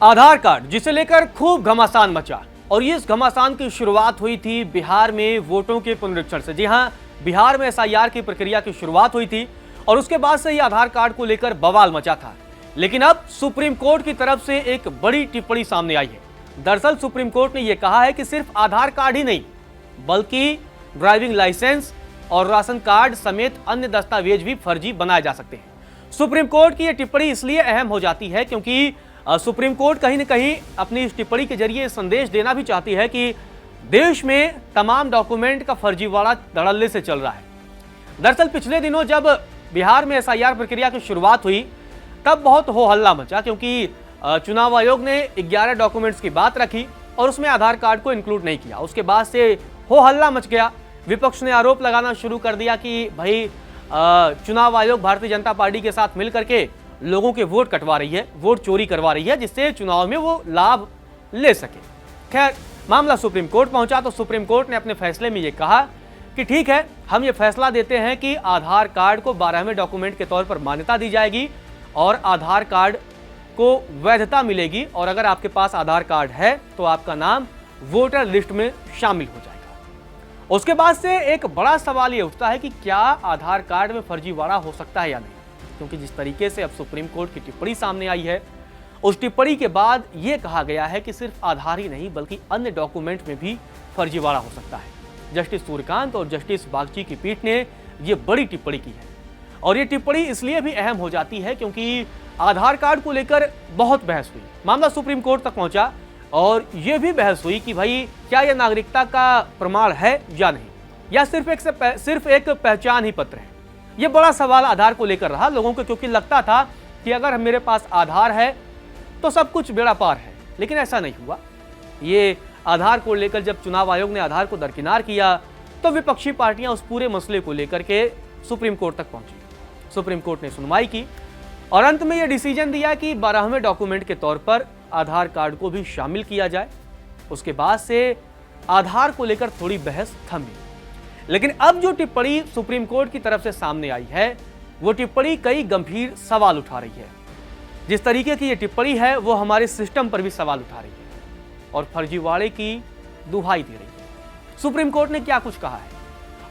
आधार card, जिसे लेकर खूब घमासान मचा। और ये इस घमासान की शुरुआत हुई थी बिहार में वोटों के पुनरीक्षण से। जी हां, बिहार में एसआईआर की प्रक्रिया की शुरुआत हुई थी और उसके बाद से ही आधार कार्ड को लेकर बवाल मचा था। लेकिन अब सुप्रीम कोर्ट की तरफ से एक बड़ी टिप्पणी सामने आई है। दरअसल सुप्रीम कोर्ट ने यह कहा है कि सिर्फ आधार कार्ड ही नहीं, बल्कि ड्राइविंग लाइसेंस और राशन कार्ड समेत अन्य दस्तावेज भी फर्जी बनाए जा सकते हैं। सुप्रीम कोर्ट की यह टिप्पणी इसलिए अहम हो जाती है क्योंकि सुप्रीम कोर्ट कहीं न कहीं अपनी इस टिप्पणी के जरिए संदेश देना भी चाहती है कि देश में तमाम डॉक्यूमेंट का फर्जीवाड़ा धड़ल्ले से चल रहा है। दरअसल पिछले दिनों जब बिहार में एसआईआर प्रक्रिया की शुरुआत हुई तब बहुत हो हल्ला मचा, क्योंकि चुनाव आयोग ने 11 डॉक्यूमेंट्स की बात रखी और उसमें आधार कार्ड को इंक्लूड नहीं किया। उसके बाद से हो हल्ला मच गया। विपक्ष ने आरोप लगाना शुरू कर दिया कि भाई चुनाव आयोग भारतीय जनता पार्टी के साथ मिलकर के लोगों के वोट कटवा रही है, वोट चोरी करवा रही है, जिससे चुनाव में वो लाभ ले सके। खैर, मामला सुप्रीम कोर्ट पहुंचा तो सुप्रीम कोर्ट ने अपने फैसले में ये कहा कि ठीक है, हम ये फैसला देते हैं कि आधार कार्ड को 12वें डॉक्यूमेंट के तौर पर मान्यता दी जाएगी और आधार कार्ड को वैधता मिलेगी और अगर आपके पास आधार कार्ड है तो आपका नाम वोटर लिस्ट में शामिल हो जाएगा। उसके बाद से एक बड़ा सवाल ये उठता है कि क्या आधार कार्ड में फर्जीवाड़ा हो सकता है या नहीं, क्योंकि जिस तरीके से अब सुप्रीम कोर्ट की टिप्पणी सामने आई है, उस टिप्पणी के बाद यह कहा गया है कि सिर्फ आधार ही नहीं बल्कि अन्य डॉक्यूमेंट में भी फर्जीवाड़ा हो सकता है। जस्टिस सूर्यकांत और जस्टिस बागची की पीठ ने यह बड़ी टिप्पणी की है और ये टिप्पणी इसलिए भी अहम हो जाती है क्योंकि आधार कार्ड को लेकर बहुत बहस हुई। मामला सुप्रीम कोर्ट तक पहुंचा और यह भी बहस हुई कि भाई क्या यह नागरिकता का प्रमाण है या नहीं, या सिर्फ एक पहचान ही पत्र है। यह बड़ा सवाल आधार को लेकर रहा लोगों को, क्योंकि लगता था कि अगर मेरे पास आधार है तो सब कुछ बेड़ा पार है, लेकिन ऐसा नहीं हुआ। ये आधार को लेकर जब चुनाव आयोग ने आधार को दरकिनार किया तो विपक्षी पार्टियां उस पूरे मसले को लेकर के सुप्रीम कोर्ट तक पहुंची। सुप्रीम कोर्ट ने सुनवाई की और अंत में यह डिसीजन दिया कि 12वें डॉक्यूमेंट के तौर पर आधार कार्ड को भी शामिल किया जाए। उसके बाद से आधार को लेकर थोड़ी बहस थमी, लेकिन अब जो टिप्पणी सुप्रीम कोर्ट की तरफ से सामने आई है वो टिप्पणी कई गंभीर सवाल उठा रही है। जिस तरीके की ये टिप्पणी है वो हमारे सिस्टम पर भी सवाल उठा रही है और फर्जीवाड़े की दुहाई दे रही है। सुप्रीम कोर्ट ने क्या कुछ कहा है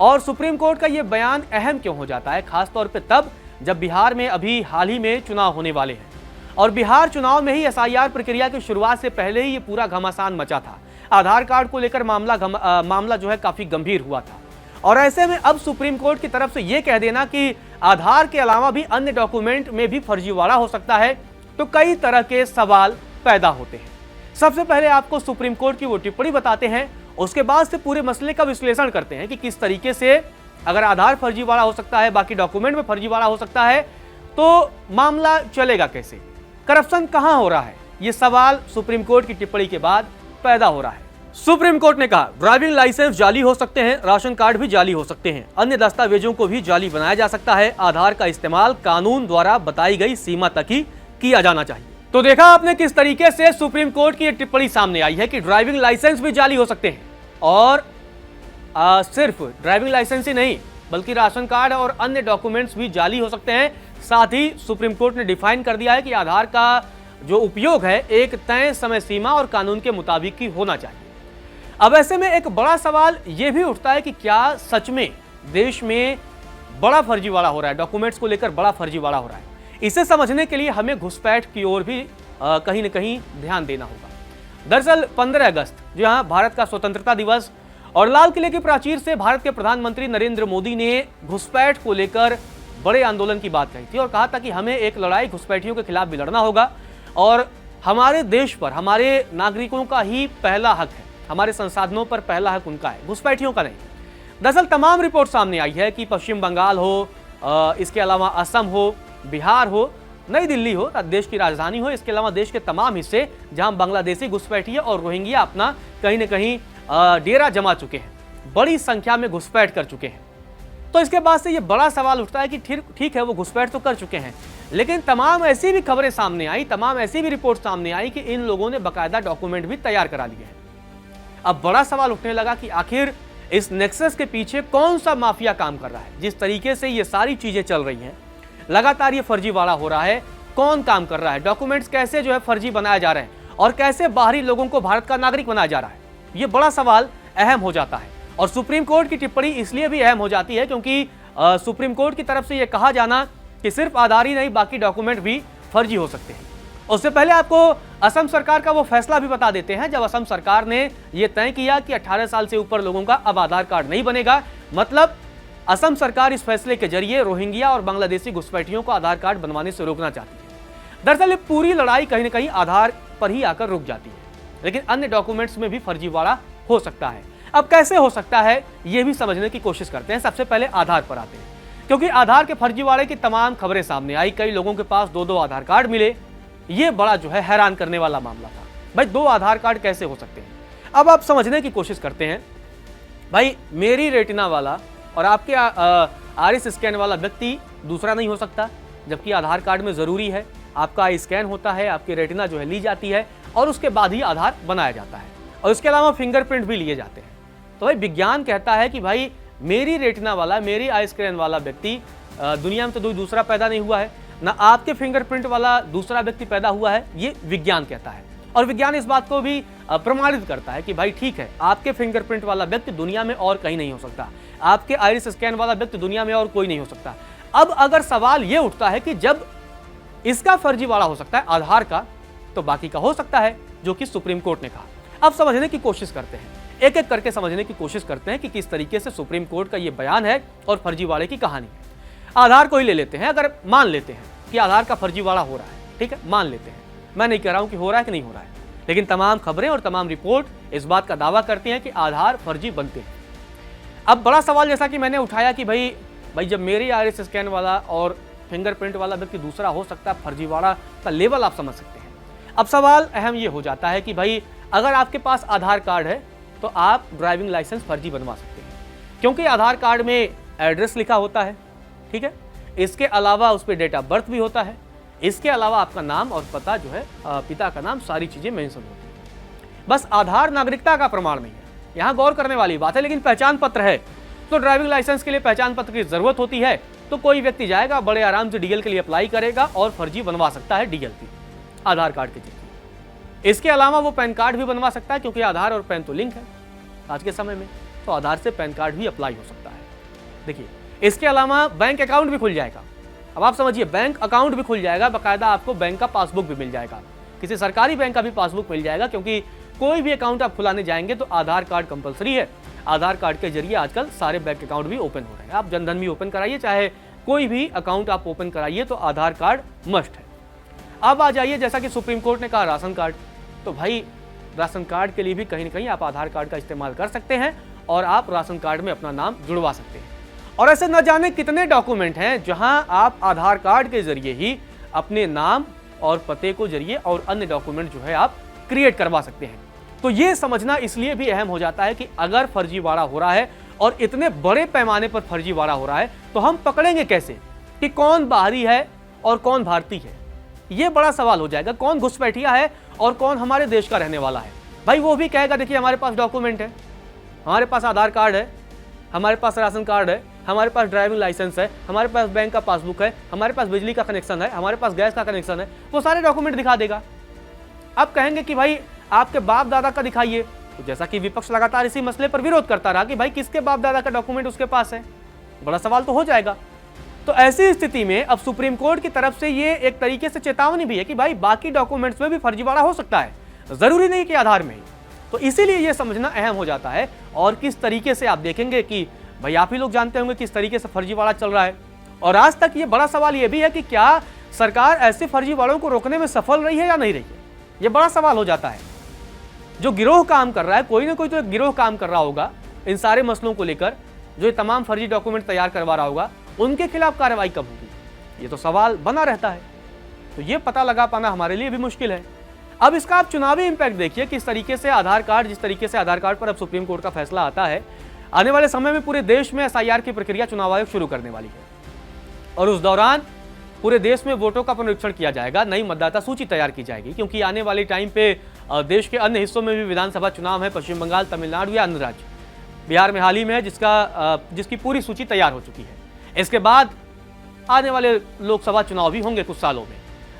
और सुप्रीम कोर्ट का ये बयान अहम क्यों हो जाता है, खासतौर पे तब जब बिहार में अभी हाल ही में चुनाव होने वाले हैं और बिहार चुनाव में ही एसआईआर प्रक्रिया की शुरुआत से पहले ही ये पूरा घमासान मचा था। आधार कार्ड को लेकर मामला जो है काफी गंभीर हुआ था और ऐसे में अब सुप्रीम कोर्ट की तरफ से यह कह देना कि आधार के अलावा भी अन्य डॉक्यूमेंट में भी फर्जीवाड़ा हो सकता है, तो कई तरह के सवाल पैदा होते हैं। सबसे पहले आपको सुप्रीम कोर्ट की वो टिप्पणी बताते हैं, उसके बाद से पूरे मसले का विश्लेषण करते हैं कि किस तरीके से अगर आधार फर्जीवाड़ा हो सकता है, बाकी डॉक्यूमेंट में फर्जीवाड़ा हो सकता है, तो मामला चलेगा कैसे, करप्शन कहां हो रहा है। यह सवाल सुप्रीम कोर्ट की टिप्पणी के बाद पैदा हो रहा है। सुप्रीम कोर्ट ने कहा ड्राइविंग लाइसेंस जाली हो सकते हैं, राशन कार्ड भी जाली हो सकते हैं, अन्य दस्तावेजों को भी जाली बनाया जा सकता है। आधार का इस्तेमाल कानून द्वारा बताई गई सीमा तक ही किया जाना चाहिए। तो देखा आपने किस तरीके से सुप्रीम कोर्ट की टिप्पणी सामने आई है कि ड्राइविंग लाइसेंस भी जाली हो सकते हैं और सिर्फ ड्राइविंग लाइसेंस ही नहीं बल्कि राशन कार्ड और अन्य डॉक्यूमेंट्स भी जाली हो सकते हैं। साथ ही सुप्रीम कोर्ट ने डिफाइन कर दिया है कि आधार का जो उपयोग है एक तय समय सीमा और कानून के मुताबिक ही होना चाहिए। अब ऐसे में एक बड़ा सवाल यह भी उठता है कि क्या सच में देश में बड़ा फर्जीवाड़ा हो रहा है, डॉक्यूमेंट्स को लेकर बड़ा फर्जीवाड़ा हो रहा है। इसे समझने के लिए हमें घुसपैठ की ओर भी कहीं न कहीं ध्यान देना होगा। दरअसल 15 अगस्त जो यहाँ भारत का स्वतंत्रता दिवस और लाल किले की प्राचीर से भारत के प्रधानमंत्री नरेंद्र मोदी ने घुसपैठ को लेकर बड़े आंदोलन की बात कही थी और कहा था कि हमें एक लड़ाई घुसपैठियों के खिलाफ भी लड़ना होगा और हमारे देश पर हमारे नागरिकों का ही पहला हक है, हमारे संसाधनों पर पहला हक उनका है, घुसपैठियों का नहीं। दरअसल तमाम रिपोर्ट सामने आई है कि पश्चिम बंगाल हो, इसके अलावा असम हो, बिहार हो, नई दिल्ली हो, देश की राजधानी हो, इसके अलावा देश के तमाम हिस्से जहां बांग्लादेशी घुसपैठिए और रोहिंग्या अपना कहीं न कहीं डेरा जमा चुके हैं, बड़ी संख्या में घुसपैठ कर चुके हैं। तो इसके बाद से ये बड़ा सवाल उठता है कि ठीक है वो घुसपैठ तो कर चुके हैं, लेकिन तमाम ऐसी भी खबरें सामने आई, तमाम ऐसी भी रिपोर्ट सामने आई कि इन लोगों ने बाकायदा डॉक्यूमेंट भी तैयार करा लिए हैं। अब बड़ा सवाल उठने लगा कि आखिर इस नेक्सस के पीछे कौन सा माफिया काम कर रहा है। जिस तरीके से ये सारी चीजें चल रही हैं, लगातार ये फर्जीवाड़ा हो रहा है, कौन काम कर रहा है, डॉक्यूमेंट्स कैसे जो है फर्जी बनाए जा रहे हैं और कैसे बाहरी लोगों को भारत का नागरिक बनाया जा रहा है, ये बड़ा सवाल अहम हो जाता है। और सुप्रीम कोर्ट की टिप्पणी इसलिए भी अहम हो जाती है क्योंकि सुप्रीम कोर्ट की तरफ से यह कहा जाना कि सिर्फ आधार ही नहीं बाकी डॉक्यूमेंट भी फर्जी हो सकते हैं। उससे पहले आपको असम सरकार का वो फैसला भी बता देते हैं, जब असम सरकार ने यह तय किया कि 18 साल से ऊपर लोगों का अब आधार कार्ड नहीं बनेगा। मतलब असम सरकार इस फैसले के जरिए रोहिंग्या और बांग्लादेशी घुसपैठियों को आधार कार्ड बनवाने से रोकना चाहती है। दरअसल ये पूरी लड़ाई कहीं ना कहीं आधार पर ही आकर रुक जाती है, लेकिन अन्य डॉक्यूमेंट्स में भी फर्जीवाड़ा हो सकता है। अब कैसे हो सकता है यह भी समझने की कोशिश करते हैं। सबसे पहले आधार पर आते हैं, क्योंकि आधार के फर्जीवाड़े की तमाम खबरें सामने आई। कई लोगों के पास 2-2 आधार कार्ड मिले। यह बड़ा जो है हैरान करने वाला मामला था। भाई 2 आधार कार्ड कैसे हो सकते हैं? अब आप समझने की कोशिश करते हैं। भाई मेरी रेटिना वाला और आपके आरिस स्कैन वाला व्यक्ति दूसरा नहीं हो सकता, जबकि आधार कार्ड में जरूरी है आपका आई स्कैन होता है, आपकी रेटिना जो है ली जाती है और उसके बाद ही आधार बनाया जाता है, और इसके अलावा फिंगरप्रिंट भी लिए जाते हैं। तो भाई विज्ञान कहता है कि भाई मेरी रेटिना वाला, मेरी आई स्कैन वाला व्यक्ति दुनिया में तो दूसरा पैदा नहीं हुआ है, ना आपके फिंगरप्रिंट वाला दूसरा व्यक्ति पैदा हुआ है, ये विज्ञान कहता है। और विज्ञान इस बात को भी प्रमाणित करता है कि भाई ठीक है, आपके फिंगरप्रिंट वाला व्यक्ति दुनिया में और कहीं नहीं हो सकता, आपके आइरिस स्कैन वाला व्यक्ति दुनिया में और कोई नहीं हो सकता। अब अगर सवाल यह उठता है कि जब इसका फर्जीवाड़ा हो सकता है आधार का, तो बाकी का हो सकता है, जो कि सुप्रीम कोर्ट ने कहा। अब समझने की कोशिश करते हैं, एक एक करके समझने की कोशिश करते हैं कि किस तरीके से सुप्रीम कोर्ट का यह बयान है और फर्जीवाड़े की कहानी है। आधार को ही ले लेते हैं। अगर मान लेते हैं कि आधार का फर्जीवाड़ा हो रहा है, ठीक है, मान लेते हैं, मैं नहीं कह रहा हूं कि हो रहा है कि नहीं हो रहा है, लेकिन तमाम खबरें और तमाम रिपोर्ट इस बात का दावा करती हैं कि आधार फर्जी बनते हैं। अब बड़ा सवाल जैसा कि मैंने उठाया कि भाई जब मेरी आइरिस स्कैन वाला और फिंगरप्रिंट वाला व्यक्ति दूसरा हो सकता है, फर्जीवाड़ा का लेवल आप समझ सकते हैं। अब सवाल अहम ये हो जाता है कि भाई अगर आपके पास आधार कार्ड है तो आप ड्राइविंग लाइसेंस फर्जी बनवा सकते हैं, क्योंकि आधार कार्ड में एड्रेस लिखा होता है, ठीक है, इसके अलावा उस पर डेट ऑफ बर्थ भी होता है, इसके अलावा आपका नाम और पता जो है, पिता का नाम, सारी चीजें मेंशन होती है। बस आधार नागरिकता का प्रमाण नहीं है, यहाँ गौर करने वाली बात है। लेकिन पहचान पत्र है, तो ड्राइविंग लाइसेंस के लिए पहचान पत्र की जरूरत होती है, तो कोई व्यक्ति जाएगा बड़े आराम से डीएल के लिए अप्लाई करेगा और फर्जी बनवा सकता है डीएल की, आधार कार्ड के जरिए। इसके अलावा वो पैन कार्ड भी बनवा सकता है, क्योंकि आधार और पैन तो लिंक है आज के समय में, तो आधार से पैन कार्ड भी अप्लाई हो सकता है। देखिए, इसके अलावा बैंक अकाउंट भी खुल जाएगा। अब आप समझिए, बैंक अकाउंट भी खुल जाएगा, बाकायदा आपको बैंक का पासबुक भी मिल जाएगा, किसी सरकारी बैंक का भी पासबुक मिल जाएगा, क्योंकि कोई भी अकाउंट आप खुलाने जाएंगे तो आधार कार्ड कंपलसरी है। आधार कार्ड के जरिए आजकल सारे बैंक अकाउंट भी ओपन हो रहे हैं। आप जनधन भी ओपन कराइए, चाहे कोई भी अकाउंट आप ओपन कराइए, तो आधार कार्ड मस्ट है। अब आ जाइए, जैसा कि सुप्रीम कोर्ट ने कहा राशन कार्ड, तो भाई राशन कार्ड के लिए भी कहीं ना कहीं आप आधार कार्ड का इस्तेमाल कर सकते हैं और आप राशन कार्ड में अपना नाम जुड़वा सकते हैं। और ऐसे न जाने कितने डॉक्यूमेंट हैं जहां आप आधार कार्ड के जरिए ही अपने नाम और पते को जरिए और अन्य डॉक्यूमेंट जो है आप क्रिएट करवा सकते हैं। तो ये समझना इसलिए भी अहम हो जाता है कि अगर फर्जीवाड़ा हो रहा है और इतने बड़े पैमाने पर फर्जीवाड़ा हो रहा है, तो हम पकड़ेंगे कैसे कि कौन बाहरी है और कौन भारतीय है? ये बड़ा सवाल हो जाएगा। कौन घुसपैठिया है और कौन हमारे देश का रहने वाला है? भाई वो भी कहेगा देखिए हमारे पास डॉक्यूमेंट है, हमारे पास आधार कार्ड है, हमारे पास राशन कार्ड है, हमारे पास ड्राइविंग लाइसेंस है, हमारे पास बैंक का पासबुक है, हमारे पास बिजली का कनेक्शन है, हमारे पास गैस का कनेक्शन है, वो सारे डॉक्यूमेंट दिखा देगा। अब कहेंगे कि भाई आपके बाप दादा का दिखाइए, तो जैसा कि विपक्ष लगातार इसी मसले पर विरोध करता रहा कि भाई किसके बाप दादा का डॉक्यूमेंट उसके पास है, बड़ा सवाल तो हो जाएगा। तो ऐसी स्थिति में अब सुप्रीम कोर्ट की तरफ से ये एक तरीके से चेतावनी भी है कि भाई बाकी डॉक्यूमेंट्स में भी फर्जीवाड़ा हो सकता है, जरूरी नहीं कि आधार में ही। तो इसीलिए ये समझना अहम हो जाता है। और किस तरीके से आप देखेंगे कि भाई आप ही लोग जानते होंगे किस तरीके से फर्जीवाड़ा चल रहा है। और आज तक ये बड़ा सवाल ये भी है कि क्या सरकार ऐसे फर्जीवाड़ों को रोकने में सफल रही है या नहीं रही है, ये बड़ा सवाल हो जाता है। जो गिरोह काम कर रहा है, कोई ना कोई तो एक गिरोह काम कर रहा होगा इन सारे मसलों को लेकर, जो तमाम फर्जी डॉक्यूमेंट तैयार करवा रहा होगा, उनके खिलाफ कार्रवाई कब होगी, ये तो सवाल बना रहता है। तो ये पता लगा पाना हमारे लिए भी मुश्किल है। अब इसका आप चुनावी इंपैक्ट देखिए, किस तरीके से आधार कार्ड, जिस तरीके से आधार कार्ड पर अब सुप्रीम कोर्ट का फैसला आता है, आने वाले समय में पूरे देश में एसआईआर की प्रक्रिया चुनाव आयोग शुरू करने वाली है। और उस दौरान पूरे देश में वोटों का पुनरीक्षण किया जाएगा, नई मतदाता सूची तैयार की जाएगी, क्योंकि आने वाले टाइम पे देश के अन्य हिस्सों में भी विधानसभा चुनाव है, पश्चिम बंगाल, तमिलनाडु या अन्य राज्य, बिहार में हाल ही में है जिसकी पूरी सूची तैयार हो चुकी है। इसके बाद आने वाले लोकसभा चुनाव भी होंगे कुछ सालों में।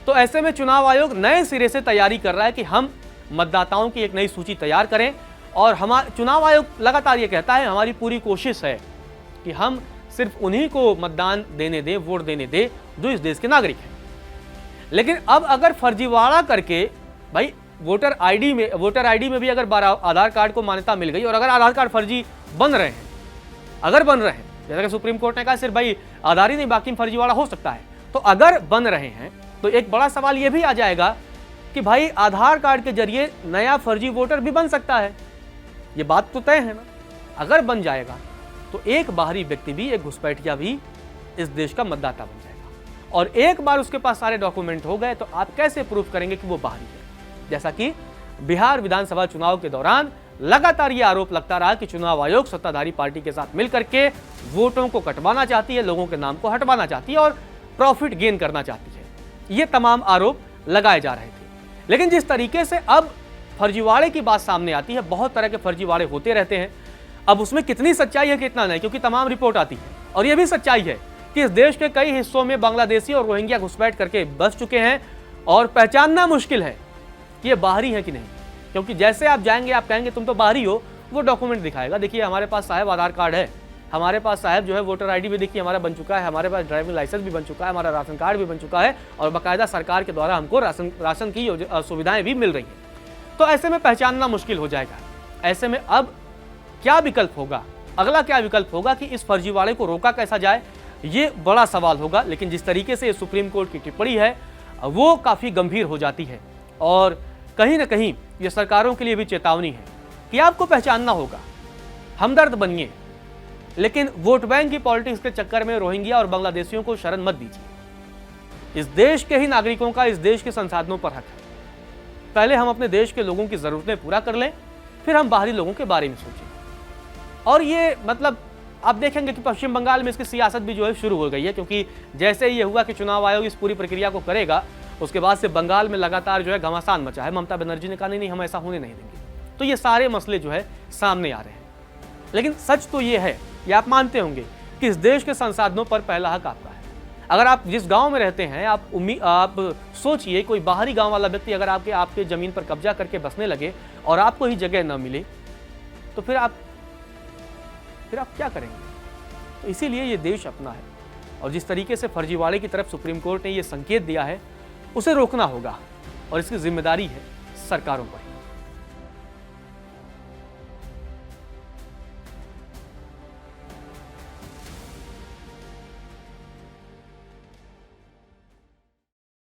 तो ऐसे में चुनाव आयोग नए सिरे से तैयारी कर रहा है कि हम मतदाताओं की एक नई सूची तैयार करें। और हमारा चुनाव आयोग लगातार ये कहता है, हमारी पूरी कोशिश है कि हम सिर्फ उन्हीं को मतदान देने दें, वोट देने दें जो इस देश के नागरिक हैं। लेकिन अब अगर फर्जीवाड़ा करके भाई वोटर आईडी में भी अगर आधार कार्ड को मान्यता मिल गई और अगर आधार कार्ड फर्जी बन रहे हैं, जैसा कि सुप्रीम कोर्ट ने कहा सिर्फ भाई आधार ही नहीं बाकी फर्जीवाड़ा हो सकता है, तो अगर बन रहे हैं तो एक बड़ा सवाल यह भी आ जाएगा कि भाई आधार कार्ड के जरिए नया फर्जी वोटर भी बन सकता है। ये बात तो तय है ना। अगर बन जाएगा तो एक बाहरी व्यक्ति भी, एक घुसपैठिया भी इस देश का मतदाता बन जाएगा। और एक बार उसके पास सारे डॉक्यूमेंट हो गए तो आप कैसे प्रूफ करेंगे कि वो बाहरी है? जैसा कि बिहार विधानसभा चुनाव के दौरान लगातार ये आरोप लगता रहा कि चुनाव आयोग सत्ताधारी पार्टी के साथ मिलकर के वोटों को कटवाना चाहती है, लोगों के नाम को हटवाना चाहती है और प्रॉफिट गेन करना चाहती है। ये तमाम आरोप लगाए जा रहे थे। लेकिन जिस तरीके से अब फर्जीवाड़े की बात सामने आती है, बहुत तरह के फर्जीवाड़े होते रहते हैं। अब उसमें कितनी सच्चाई है कितना नहीं, क्योंकि तमाम रिपोर्ट आती है। और यह भी सच्चाई है कि इस देश के कई हिस्सों में बांग्लादेशी और रोहिंग्या घुसपैठ करके बस चुके हैं और पहचानना मुश्किल है कि ये बाहरी है कि नहीं। क्योंकि जैसे आप जाएंगे, आप कहेंगे तुम तो बाहरी हो, वो डॉक्यूमेंट दिखाएगा, देखिए हमारे पास साहब आधार कार्ड है, हमारे पास साहब जो है वोटर आईडी भी देखिए हमारा बन चुका है, हमारे पास ड्राइविंग लाइसेंस भी बन चुका है, हमारा राशन कार्ड भी बन चुका है और बाकायदा सरकार के द्वारा हमको राशन की सुविधाएं भी मिल रही हैं। तो ऐसे में पहचानना मुश्किल हो जाएगा। ऐसे में अब क्या विकल्प होगा, अगला क्या विकल्प होगा कि इस फर्जीवाड़े को रोका कैसा जाए, ये बड़ा सवाल होगा। लेकिन जिस तरीके से सुप्रीम कोर्ट की टिप्पणी है वो काफ़ी गंभीर हो जाती है और कहीं ना कहीं ये सरकारों के लिए भी चेतावनी है कि आपको पहचानना होगा, हमदर्द बनिए, लेकिन वोट बैंक की पॉलिटिक्स के चक्कर में रोहिंग्या और बांग्लादेशियों को शरण मत दीजिए। इस देश के ही नागरिकों का इस देश के संसाधनों पर हक है। पहले हम अपने देश के लोगों की ज़रूरतें पूरा कर लें, फिर हम बाहरी लोगों के बारे में सोचें। और ये मतलब आप देखेंगे कि पश्चिम बंगाल में इसकी सियासत भी जो है शुरू हो गई है, क्योंकि जैसे ये हुआ कि चुनाव आयोग इस पूरी प्रक्रिया को करेगा, उसके बाद से बंगाल में लगातार जो है घमासान मचा है। ममता बनर्जी ने कहा नहीं हम ऐसा होने नहीं देंगे। तो ये सारे मसले जो है सामने आ रहे हैं। लेकिन सच तो ये है, ये आप मानते होंगे कि इस देश के संसाधनों पर पहला हक आपका है। अगर आप जिस गांव में रहते हैं, आप सोचिए कोई बाहरी गांव वाला व्यक्ति अगर आपके जमीन पर कब्जा करके बसने लगे और आपको ही जगह न मिले तो फिर आप क्या करेंगे? तो इसीलिए ये देश अपना है और जिस तरीके से फर्जीवाड़े की तरफ सुप्रीम कोर्ट ने ये संकेत दिया है उसे रोकना होगा और इसकी जिम्मेदारी है सरकारों पर।